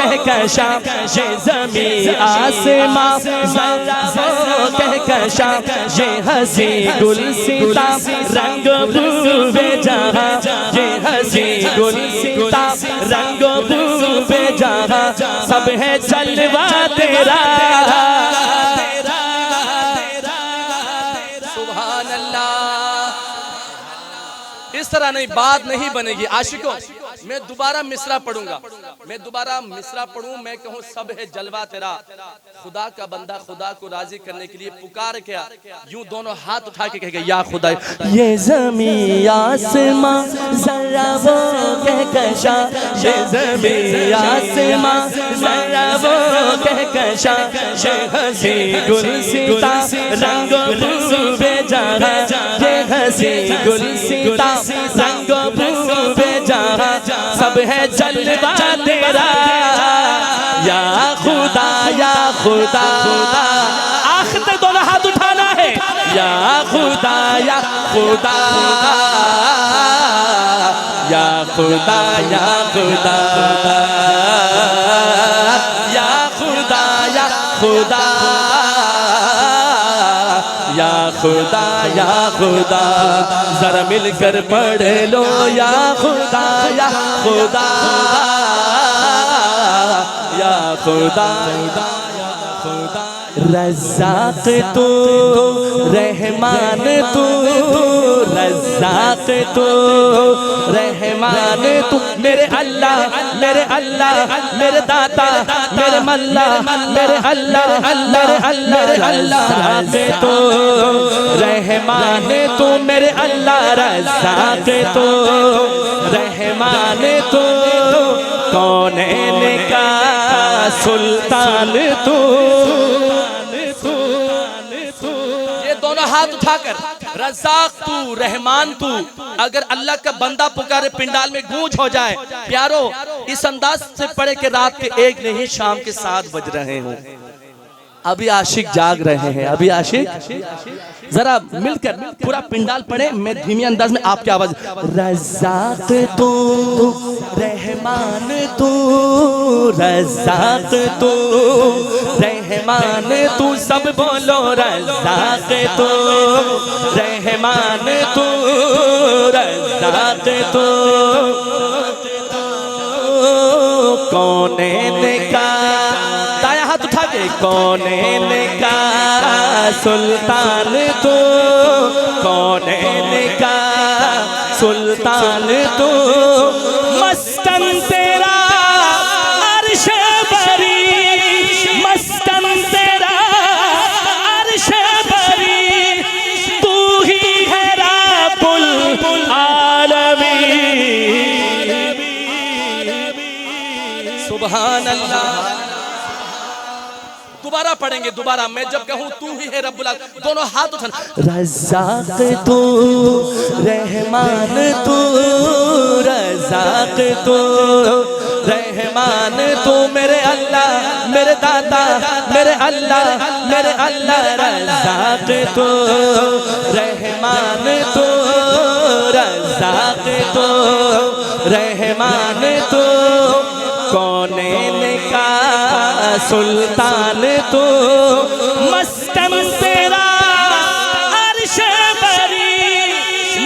कहकशा ये ज़मीं आसमां ज़रा वो कहकशा ये हंसी गुलसिता रंग बूबे जहां ये हंसी गुलसिता रंग बूबे जहां सब है जलवा तेरा। सुभान अल्लाह। इस तरह नहीं बात नहीं बनेगी आशिकों। मैं दोबारा मिसरा पढ़ूंगा, मैं दोबारा मिसरा पढ़ूं, मैं कहूं सब है जलवा तेरा। खुदा का बंदा खुदा को राजी करने के लिए पुकार क्या, यूं दोनों हाथ उठा के कहेगा या खुदा ये ज़मीं आसमां ज़रा वो कहकशा ये ज़मीं आसमां ज़रा वो कहकशा ये हंसी गुलसिता रंग बूबे जहां ये हंसी गुलसिता रंग बूबे जहां सब है जलवा तेरा। या खुदा या खुदा आखिर तक दोनों हाथ उठाना है। या खुदा या खुदा या खुदा या खुदा या खुदा या खुदा या खुदा या खुदा जरा मिलकर पढ़ लो या खुदा या खुदा या खुदा या खुदा। रज़्ज़ाक़ तू रहमान तू रज़्ज़ाक़ तू रहमान तू मेरे अल्लाह मेरे अल्लाह मेरे दाता मेरे मल्ला मेरे अल्लाह मेरे अल्लाह रज़्ज़ाक़ तू रहमान तू मेरे अल्लाह रज़्ज़ाक़ तू रहमान तू कौनैन का सुल्तान तू। ये दोनों हाथ उठाकर रज़्ज़ाक़ तू रहमान तू, अगर अल्लाह का बंदा पुकारे पिंडाल में गूंज हो जाए। प्यारो इस अंदाज से पढ़े कि रात के 1 नहीं शाम के 7 बज रहे हों, अभी आशिक जाग रहे हैं, अभी आशिक जरा मिलकर पूरा पिंडाल पढ़े। मैं धीमी अंदाज में आपकी आवाज। रज़्ज़ाक़ तू रहमान तू रज़्ज़ाक़ तू रहमान तू सब बोलो रज़्ज़ाक़ तू रहमान तू रज़्ज़ाक़ तू कौनैन का दाया हाथ उठा के कौनैन का सुल्तान तू कौनैन का सुल्तान तू मस्तन तेरा अर्श बरी मस्तन तेरा अर्श बरी तू ही है रब्बुल आलमीन। सुभान अल्लाह। दोबारा पढ़ेंगे, दोबारा मैं जब कहूँ तू ही है रब्बुल आलमीन दोनों हाथ उठाना। रज़्ज़ाक़ तू रहमान तू रज़्ज़ाक़ तू रहमान तू मेरे अल्लाह मेरे दाता मेरे अल्लाह मेरे अल्लाह रज़्ज़ाक़ तू रहमान तू रज़्ज़ाक़ तू रहमान तू कौनैन का सुल्तान तू मस्तन तेरा अर्श बरी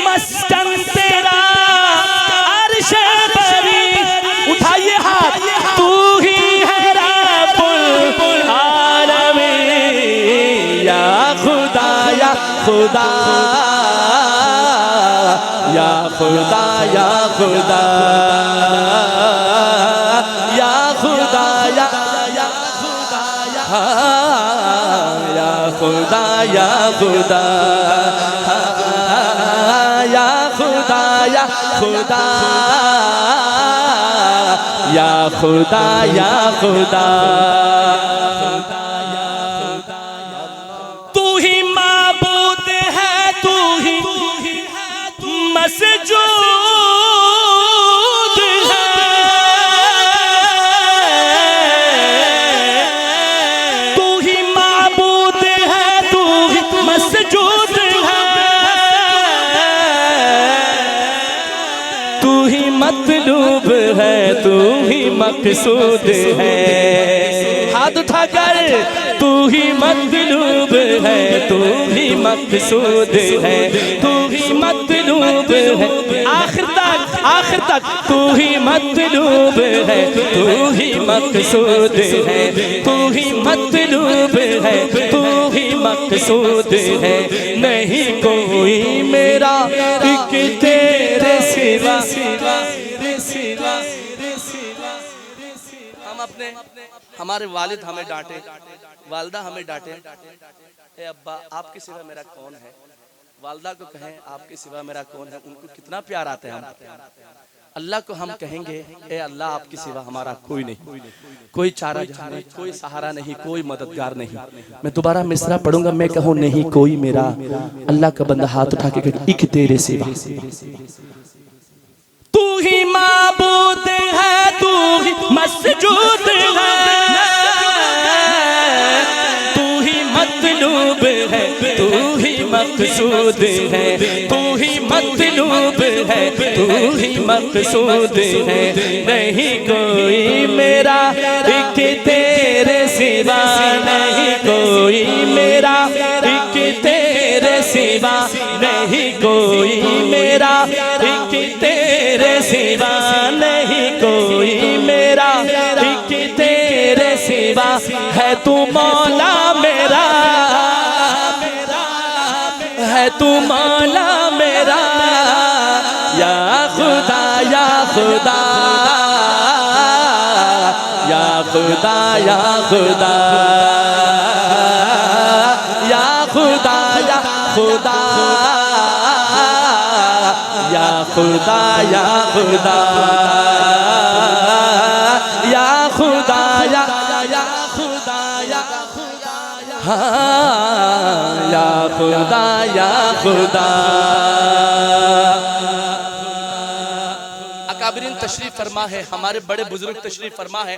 मस्तन तेरा अर्श बरी। उठाइए हाथ तू ही है रब्बुल आलमीन। या खुदा या खुदा या खुदा या खुदा या खुदा या खुदा या खुदा या खुदा या खुदा या खुदा या खुदा। तू ही माबूद है तू ही मसजूद तू ही मतलूब है, तू ही मकसूद है। हाथ उठाकर तू ही मतलूब है, तू ही मकसूद है, तू ही मतलूब है। आखिर तक तू ही मतलूब है, तू ही मकसूद है, तू ही मतलूब है, तू ही मकसूद है। नहीं कोई मेरा एक तेरे सिवा। हम अपने हमारे वालिद हमें डांटे, वालदा हमें डांटे, ए अब्बा आपके सिवा मेरा कौन है। वालदा को कहें आपके सिवा मेरा कौन है, उनको कितना प्यार आता है। हम अल्लाह को हम कहेंगे ए अल्लाह आपके सिवा हमारा कोई नहीं, कोई चारा नहीं, कोई सहारा नहीं, कोई मददगार नहीं। मैं दोबारा मिसरा पढ़ूंगा, मैं कहूँ नहीं कोई मेरा। अल्लाह का बंदा हाथ उठा के कहे एक तेरे सिवा। तू ही माबूद है, तू ही मसजूद है, तू ही मतलूब है, तू ही मकसूद है, तू ही मतलूब है, तू ही मकसूद है। नहीं कोई मेरा एक तेरे सिवा, नहीं कोई मेरा एक तेरे सिवा, नहीं कोई मेरा एक तेरे सिवा, नहीं कोई मेरा एक तेरे सिवा। है तू मौला मेरा, है तू मौला मेरा, या खुदा या खुदा, या खुदा या खुदा, या खुदा या खुदा, या खुदा या खुदा, या खुदा या खुदा, हाँ या खुदा या खुदा। अकाबरीन तशरीफ फरमा है, हमारे बड़े बुजुर्ग तशरीफ फरमा है।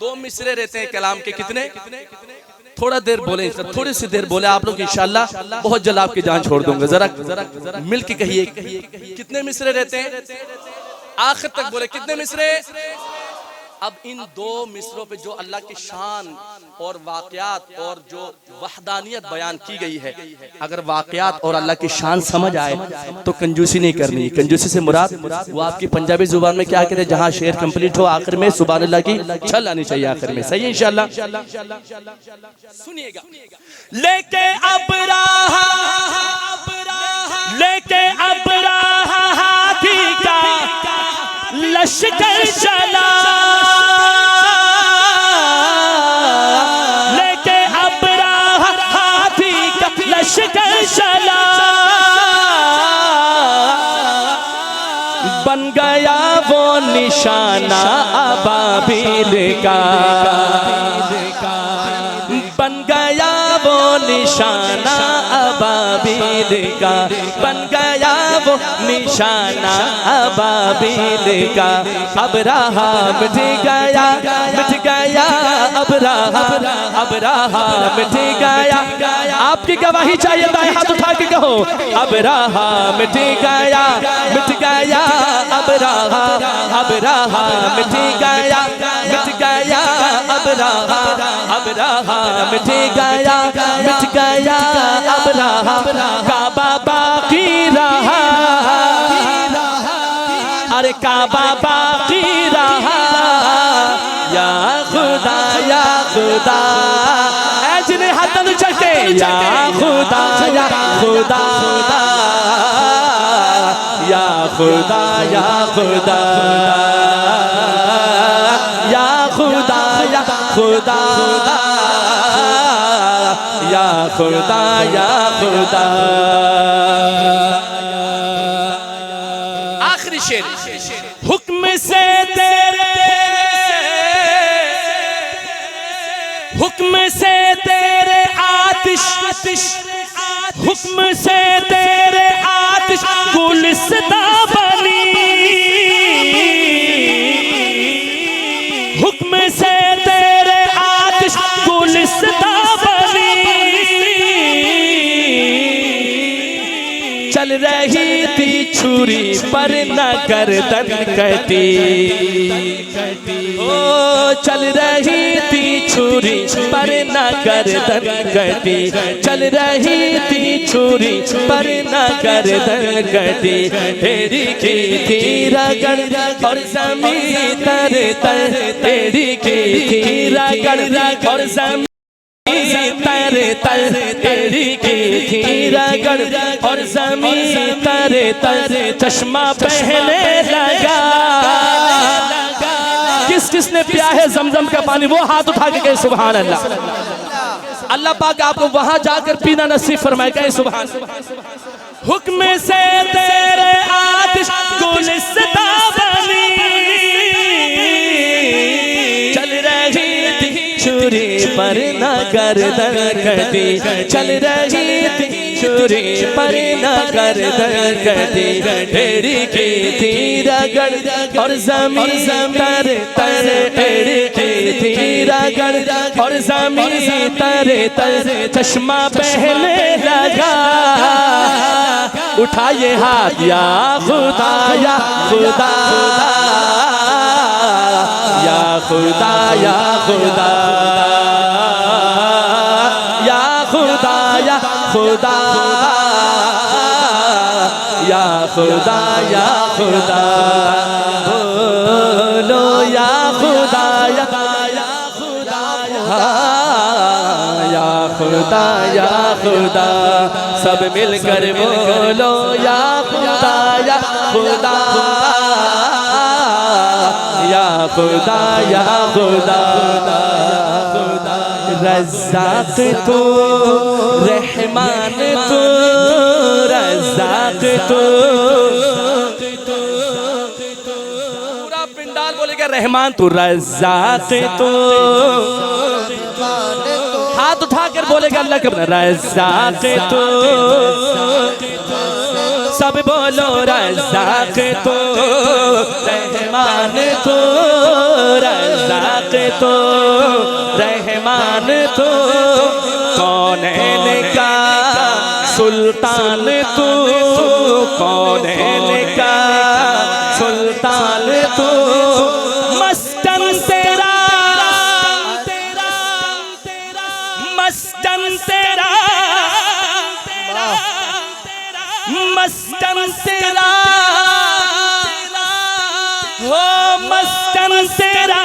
2 मिसरे रहते हैं कलाम के, कितने? थोड़ा देर बोले, थोड़ी सी देर बोले आप लोग, इंशाल्लाह बहुत जल्द आपकी जान छोड़ दूंगा। जरा मिल के कहिए कितने मिसरे रहते हैं? आखिर तक बोले कितने मिसरे? अब इन 2 मिसरों पे जो अल्लाह की शान और वाक़यात और जो वहदानियत बयान की गई है, अगर वाक़यात और अल्लाह की शान समझ आए तो कंजूसी नहीं करनी। कंजूसी से मुराद वो आपकी पंजाबी जुबान में क्या कहते हैं, जहाँ शेर कंप्लीट हो आखिर में सुभान अल्लाह की छल आनी चाहिए आखिर में। सही है इंशाल्लाह। सुनिएगा। लेके अबराहा, लेके अबराहा हाथी का लश्कर चला, लेके अबराहा हाथी का लश्कर चला, बन गया वो निशाना अबाबील का, बन गया वो निशाना अबाबील का, बन गया वो निशाना अबाबील का। अबराहा मिट गया, मिट गया अबराहा, अबराहा मिट गया। आपकी गवाही चाहिए, दाएं हाथ उठा के कहो अबराहा मिट गया, मिट गया अबराहा, अबराहा मिट गया, मिट गया अबराहा, अबराहा मिट गया, मिट गया अबराहा। काबा बाकी रहा, अरे काबा बाकी रहा, या खुदा या खुदा। जिन्हें हाथ न चलते, या खुदा या खुदा, या खुदा या खुदा, या खुदा या खुदा, या खुदा या खुदा। आखिरी शेर। हुक्म से तेरे, हुक्म से तेरे आतिश, हुक्म से तेरे आतिश गुलिस्ता बनी, हुक्म से तेरे आतिश गुलिस्ता बनी। चल रही थी छुरी पर न गर्दन कटी। ओ चल रही थी छुरी पर न गर्दन कटी, चल रही थी छुरी पर न गर्दन कटी। तेरी की थी रगड़ और ज़मीं तर तर, तेरी की थी रगड़ और ज़मीं तर तर, तेरी की थी रगड़ और ज़मीं तर तर। चश्मा बहने लगा। किस किसने पिया है ज़मज़म का पानी, वो हाथ उठा के कहे सुभान अल्लाह। अल्लाह पाक आपको वहां जाकर पीना नसीब फरमाए, कहे सुभान। हुक्म से तेरे आतिश गुलिस्ता बनी, चल रही थी छुरी पर न गर्दन कटी, चल रही थी छुरी पर न गर्दन कटी। तेरी की थी रगड़ और ज़मीं तर तर, तेरी की थी रगड़ और ज़मीं तर तर। चश्मा बहने लगा। उठाइए हाथ, या खुदा या खुदा, या खुदा या खुदा, या खुदा या खुदा, या खुदा या खुदा। बोलो या खुदा या खुदा, या खुदा या खुदा। सब मिलकर बोलो या खुदा या खुदा, या खुदा या खुदा। रज़्ज़ाक़ तू रहमान तू, रज़्ज़ाक़ तू। पूरा पिंडाल बोलेगा रहमान तू, रज़्ज़ाक़ तू। हाथ उठाकर बोलेगा अल्लाह के रज़्ज़ाक़ तू। सब बोलो रज़्ज़ाक़ तू, रहमान तू, रज़्ज़ाक़ तू, रहमान तू। कौनैन का सुल्तान तू, कौनैन का सुल्तान तू। मस्तन तेरा, मस्तन तेरा, मस्तन तेरा, हो मस्तन तेरा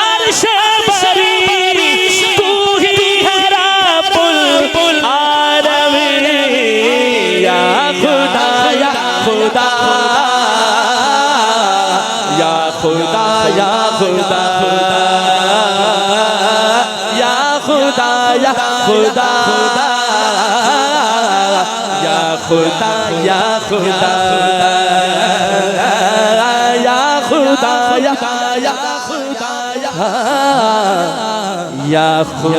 अर्श बरी। तू ही है रब्बुल आलमीन, या खुदा या खुदा, या खुदा या खुदा, या खुदा या खुदा, या खुदा या खुदा, या खुदा या खुदा, या खुदा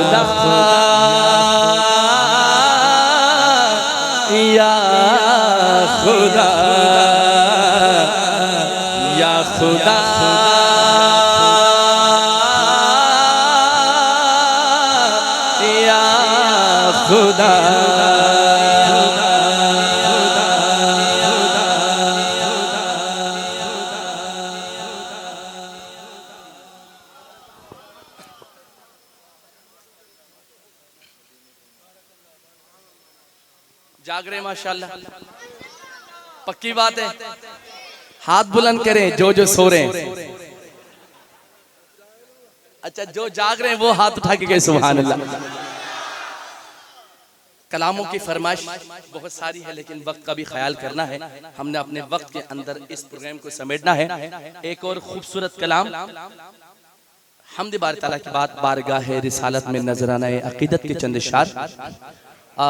या खुदा, या खुदा या खुदा। जाग रहे माशाल्लाह, पक्की बात है। हाथ बुलंद करें जो सो रहे हैं। अच्छा, जो जाग रहे हैं वो हाथ उठा के कहे सुभान अल्लाह। कलामों की फरमाइश बहुत सारी है, लेकिन वक्त का भी ख्याल करना है। हमने अपने वक्त के अंदर इस प्रोग्राम को समेटना है। एक और खूबसूरत कलाम हम्द बारी ताला की बात, बारगाह रिसालत में नजराना है अकीदत के चंद इशार।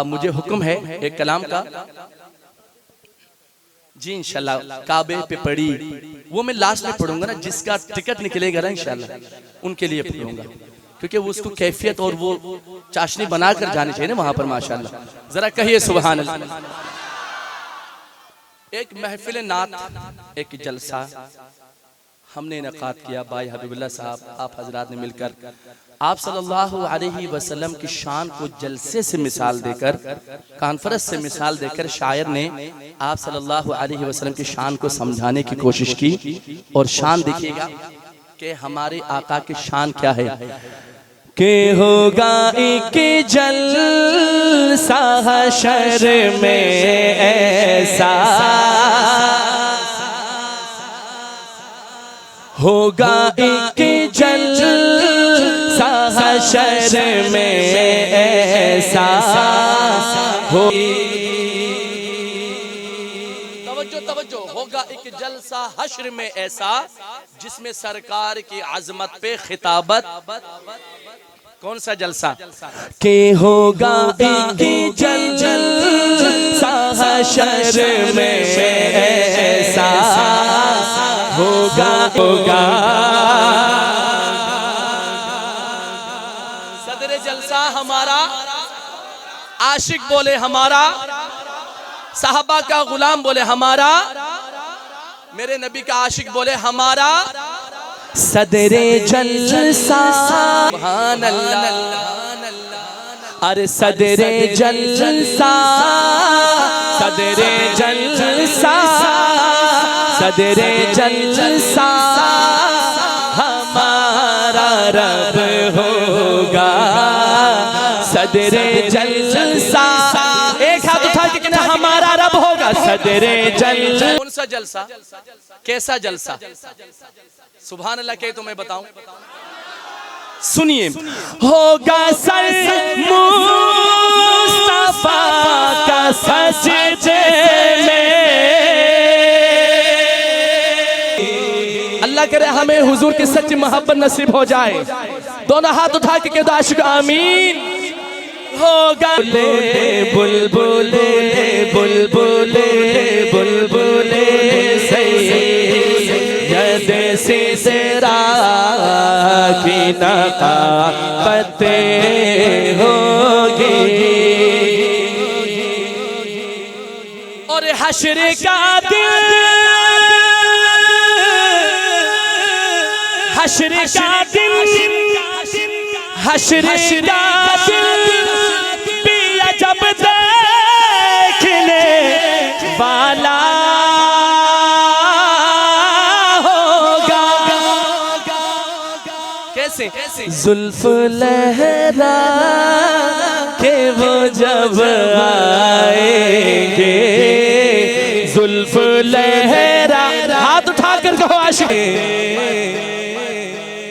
मुझे हुक्म है एक कलाम का, जी इंशाल्लाह काबे पे पड़ी, वो मैं लास्ट में पढ़ूंगा ना, जिसका टिकट निकलेगा ना इंशाल्लाह उनके लिए पढ़ूंगा, क्योंकि वो उसको कैफियत और वो चाशनी बनाकर जानी चाहिए ना वहां पर माशाल्लाह। जरा कहिए सुभान अल्लाह। एक महफिल नात, एक जलसा हमने इनकाद किया भाई हबीबुल्लाह साहब आप हजरात ने मिलकर आप सल्लल्लाहु अलैहि वसल्लम की शान को जलसे से मिसाल देकर, कॉन्फ्रेंस से मिसाल देकर शायर ने आप सल्लल्लाहु अलैहि वसल्लम की शान को समझाने की कोशिश की। और शान देखिएगा कि हमारे आका की शान क्या है कि होगा एक जलसा हशर में ऐसा, होगा एक जलसा हशर में ऐसा हो। तवज्जो तवज्जो, होगा एक जलसा हश्र में ऐसा जिसमें सरकार की अजमत पे खिताबत। कौन सा जलसा के होगा एक जलसा हश्र में ऐसा होगा होगा। सदर जलसा हमारा, आशिक बोले हमारा, साहबा का गुलाम बोले हमारा, मेरे नबी का आशिक बोले हमारा सदरे जलसा। सुभान अल्लाह, अरे सदरे जलसा, सदरे जलसा, सदरे जलसा हमारा रब होगा। सदरे जलसा, एक हाथ उठा के कहना हमारा रब होगा। सदरे जलसा, कौन सा जलसा, कैसा जलसा? सुभान अल्लाह कहे तो मैं बताऊं, सुनिए। होगा सर मुस्तफा का सजदे में, अल्लाह करे हमें हुजूर की सच्ची मोहब्बत नसीब हो जाए। दोनों हाथ उठा के कह दो आशिक आमीन। होगा बुलबुले बुलबुले बुलबुले सैयद सिसरा की नकाबते होगी। और हश्र का दिन, हश्र का दिन, हश्र का दिन भी अजब देखने वाला होगा। कैसे? जुल्फ लहरा के वो जब आएंगे, जुल्फ लहरा, हाथ उठाकर कहो आशिक।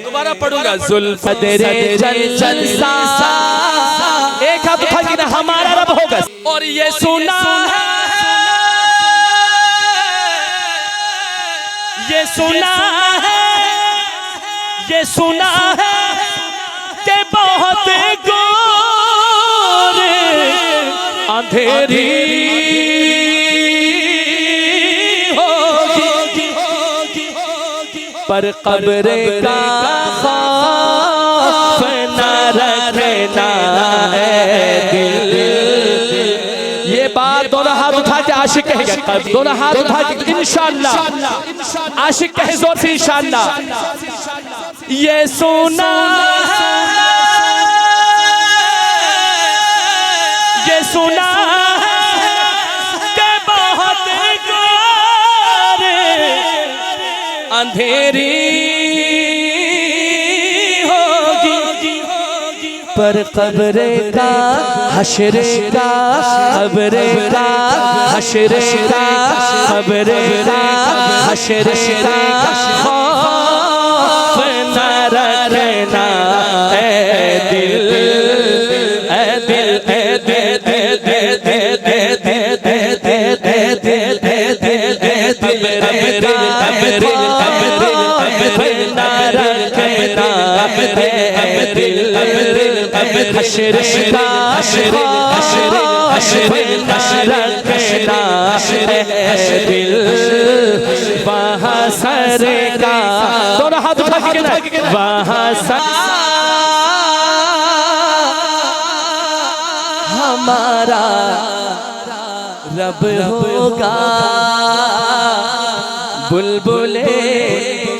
दोबारा पढ़ूंगा, जुल्फ दरे जलसा, एक हाथ उठा के हमारा रब होगा। और ये सुना है, ये सुना है, ये सुना है कि बहुत गोर अंधेरी पर कब्र का खौफ न रखना है दिल। ये बात दोनों हाथ उठा के आशिक कहेगा, दोनों हाथ उठा के इंशाअल्लाह आशिक कहे जोर से इंशाअल्लाह। ये सुना है, ये सुना है कि बहुत गोर अंधेरी होगी पर कब्र का हश्र का, कब्र का हश्र का, कब्र का हश्र का खौफ न रखना है दिल। ए दिल, ए दे दे दे दे दे दे दे दे दे दे दे दे दे हश्र का दिल वहाँ सर का, दोनों हाथ उठा के वहाँ सर हमारा रब होगा। बुलबुले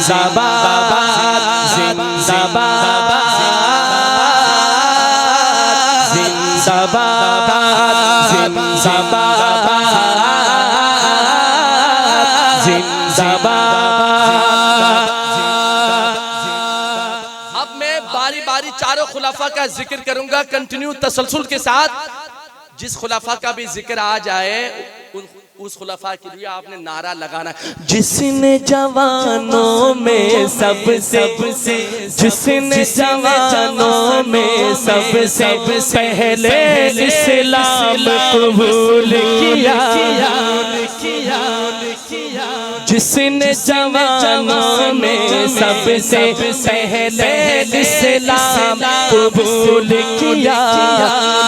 जिंदाबाद जिंदाबाद जिंदाबाद जिंदाबाद। अब मैं बारी बारी चारों खुलाफा का जिक्र करूंगा कंटिन्यू तसलसल के साथ। जिस खुलाफा का भी जिक्र आ जाए उस खुलाफा के लिए आपने नारा लगाना, जिसने जवानों में सबसे जिसने जवानों में सबसे पहले इस्लाम कबूल किया, जिसने जवानों में सबसे पहले इस्लाम कबूल किया,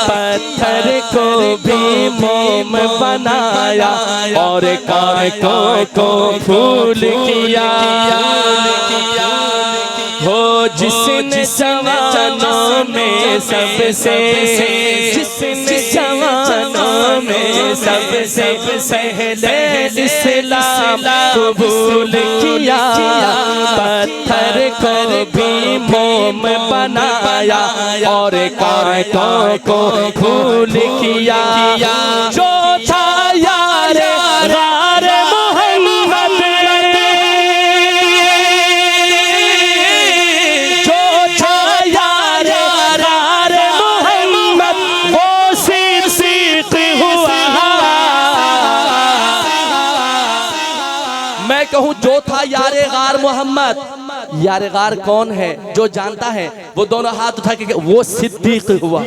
पत्थर को भी मोम बनाया और कांटों को फूल किया। हो जिसने जवानों में सबसे जिसने जवानों में सबसे पहले इस्लाम कबूल किया, पत्थर को भी मोम बनाया और कांटों को फूल किया। जो था यारे गार मोहम्मद, जो था यारे गार मोहम्मद, वो सिद्दीक़ हुआ। मैं कहूँ जो था यारे गार मोहम्मद, यारे गार कौन है जो जानता है वो दोनों हाथ उठा के वो सिद्दीक़ हुआ।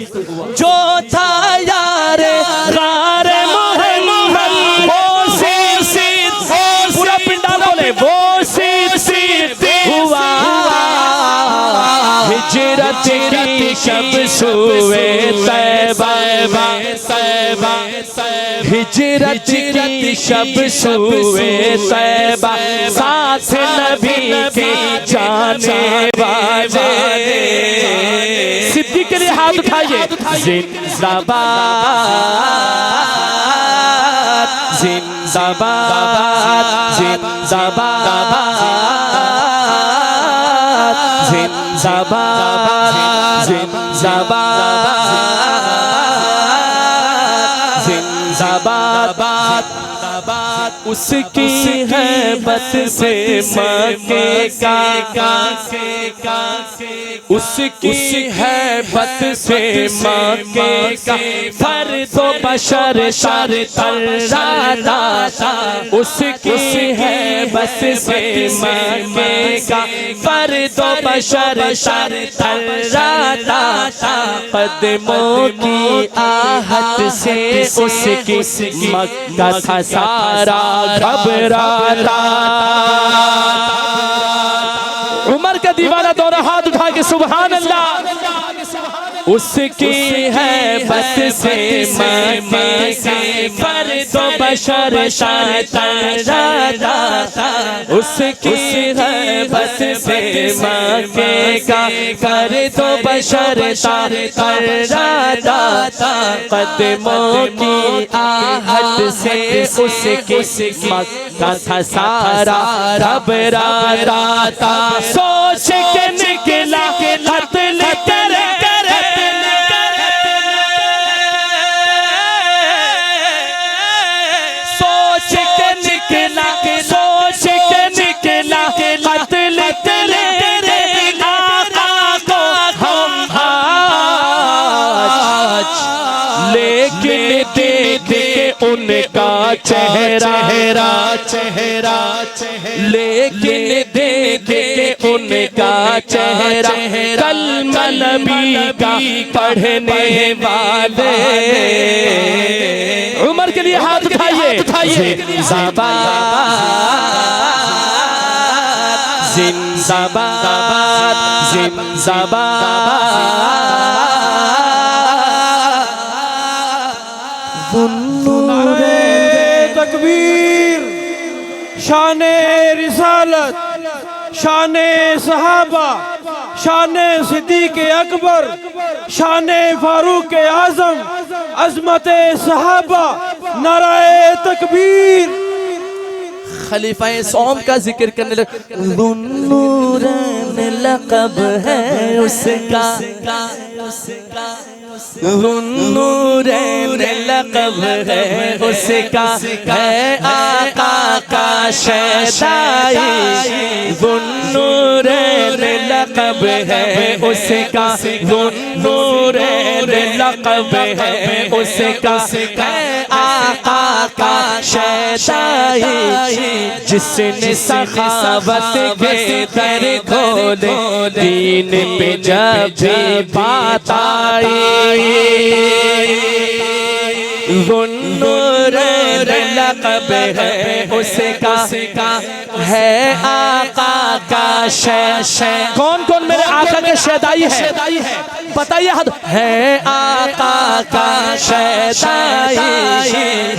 जो था यारे गार मोहम्मद, वो सिद्दीक़, पूरा पिंडा बोले वो सिद्दीक़ हुआ। हिजरत की शब सुए तैबा, हिजरत की शब सुए तैबा, साथ नबी के जाने वाले। सिद्दीक़ के लिए हाथ उठाइए। जिंदाबाद जिंदाबाद जिंदाबाद जिंदाबाद जिंदाबाद जिंदाबाद। उसकी है बत से मक्के का, उसकी है बत से मक्के का फर्दो बशर शर तर्राता, उसकी है बत से मक्के का फर्दो बशर शर तर्राता। कदमों की आहट से उसकी मक्का था सारा घबराता। उमर का दीवाना दोनों हाथ उठा के सुभान अल्लाह। उसकी है बत से मक्के फर्दो बशर शर तर्राता, उसकी है बत से मक्के का फर्दो बशर शर तर्राता। कदमों की आहट से उसकी मक्का था सारा घबराता। सोच के निकला कत्ल करे, सोच के निकला कत्ल करे आका को हम आज, लेकिन देख के उनका चेहरा, लेकिन देख के उनका चेहरा कलमा नबी का पढ़ने वाले। उमर के लिए हाथ उठाइए। जिंदाबाद जिंदाबाद जिंदाबाद। तकबीर, शाने रिसालत, शाने सहाबा, शाने सिद्दीक़ अकबर, शाने फारूक आज़म, अज़मत सहाबा, नाराए तकबीर। खलीफाए सौम का जिक्र करने लगे। ज़ुन्नूरैन लक़ब है उसका, ज़ुन्नूरैन लक़ब है उसका, है आका का शहंशाही। ज़ुन्नूरैन लक़ब है उसका, ज़ुन्नूरैन लक़ब है उसका, है आका का शहंशाही। जिसने सखावत के दर खोले, दीन पे जब भी बात आई, ज़ुन्नूरैन लक़ब है उसका, है आका का शहंशाह। कौन कौन मेरे आका के शहदाई है बताइए। हद है आका का शहंशाही,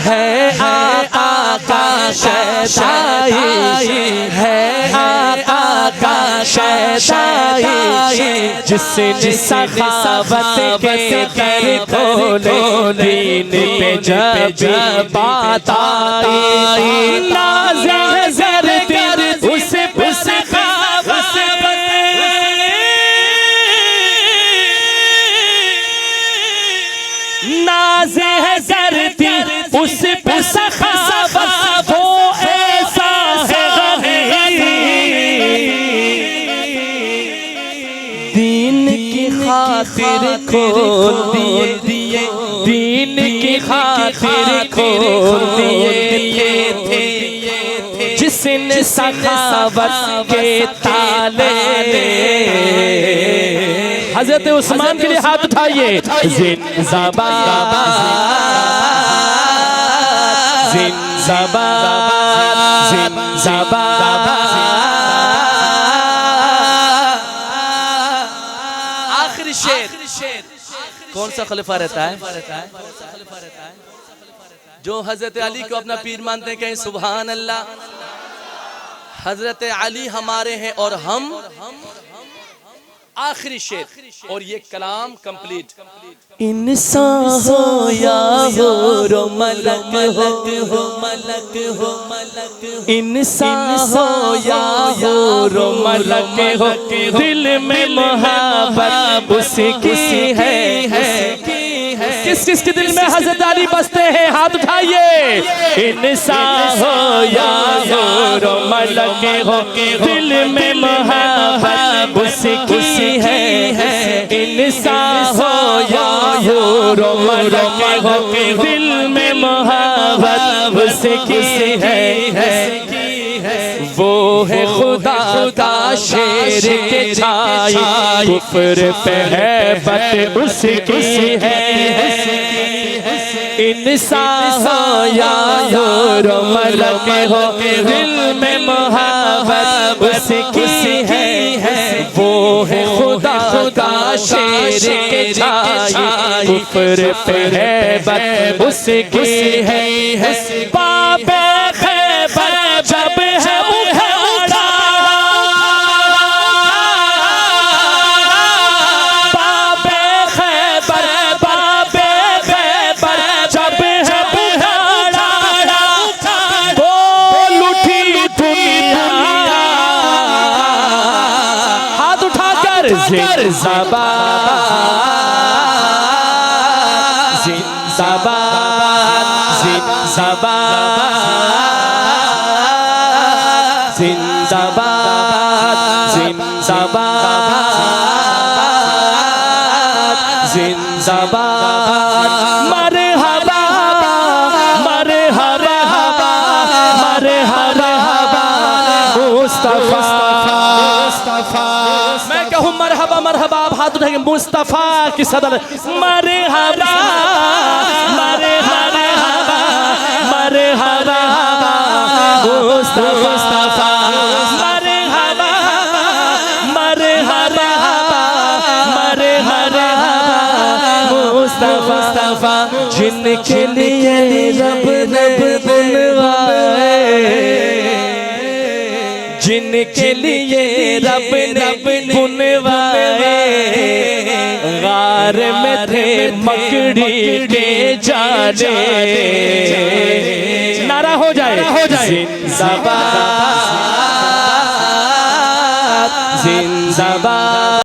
है आका का शहंशाही, है आका का शहंशाही। जिसने सखावत के दर खोले, दीन पे जब बात आई, नाज़े ज़रती उस पे सखावत, नाज़े ज़रती उस पे सखावत, वो ऐसा है दीन की खातिर खोल दिए, दीन की खातिर खोल दिए थे जिसने सखावत के ताले। हज़रत उस्मान के लिए हाथ उठाइए। जिंदाबाद, जिंदाबाद, जिंदाबाद। आखिरी शेर कौन सा खलीफा रहता है? जो हजरत अली को अपना पीर मानते हैं, कहें सुभान अल्लाह। हजरत अली हमारे हैं और हम। आखिरी शेर और ये कलाम कंप्लीट। इंसान हो या हो मलक हो, मलक हो, मलक, इंसान हो या हो मलक हो, दिल में मोहब्बत उसकी है। किस किस के दिल में हज़रत अली बसते हैं? हाथ उठाइए। इंसान हो या हो मलक हो, दिल में मोहब्बत उसकी है। इंसान हो या हो मलक हो, दिल में मोहब्बत उसकी है। वो है खुदा का शेर के छाई, कुफ्र पे है बत उसकी है। इंसान हो या हो मलक हो, दिल में मोहब्बत उसकी है। वो है खुदा का शेर के छाई, कुफ्र पे है बत उसकी है। बाबे खैबर जब है उघाड़ा, बाबे खैबर, बाबे खैबर जब है उघाड़ा, बोल उठी दुनिया। हाथ उठाकर जिंदाबाद, जिंदाबाद, जिंदाबाद, जिंदाबाद, जिंदाबाद, जिंदाबाद। मरहबा, मरहबा, मरहबा मुस्तफा। मैं कहूँ मरहबा मरहबा, आप हाथ उठाएंगे। मुस्तफा की सदर मरहबा, मरहबा, मरहबा मुस्तफा, मरहबा, मरहबा, मरहबा मुस्तफा। जिनके लिए रब रब बुलवाए, जिनके लिए रब रब बुलवाए, गार में थे मकड़ी के जाले। नारा हो जाए जिंदाबाद जिंदाबाद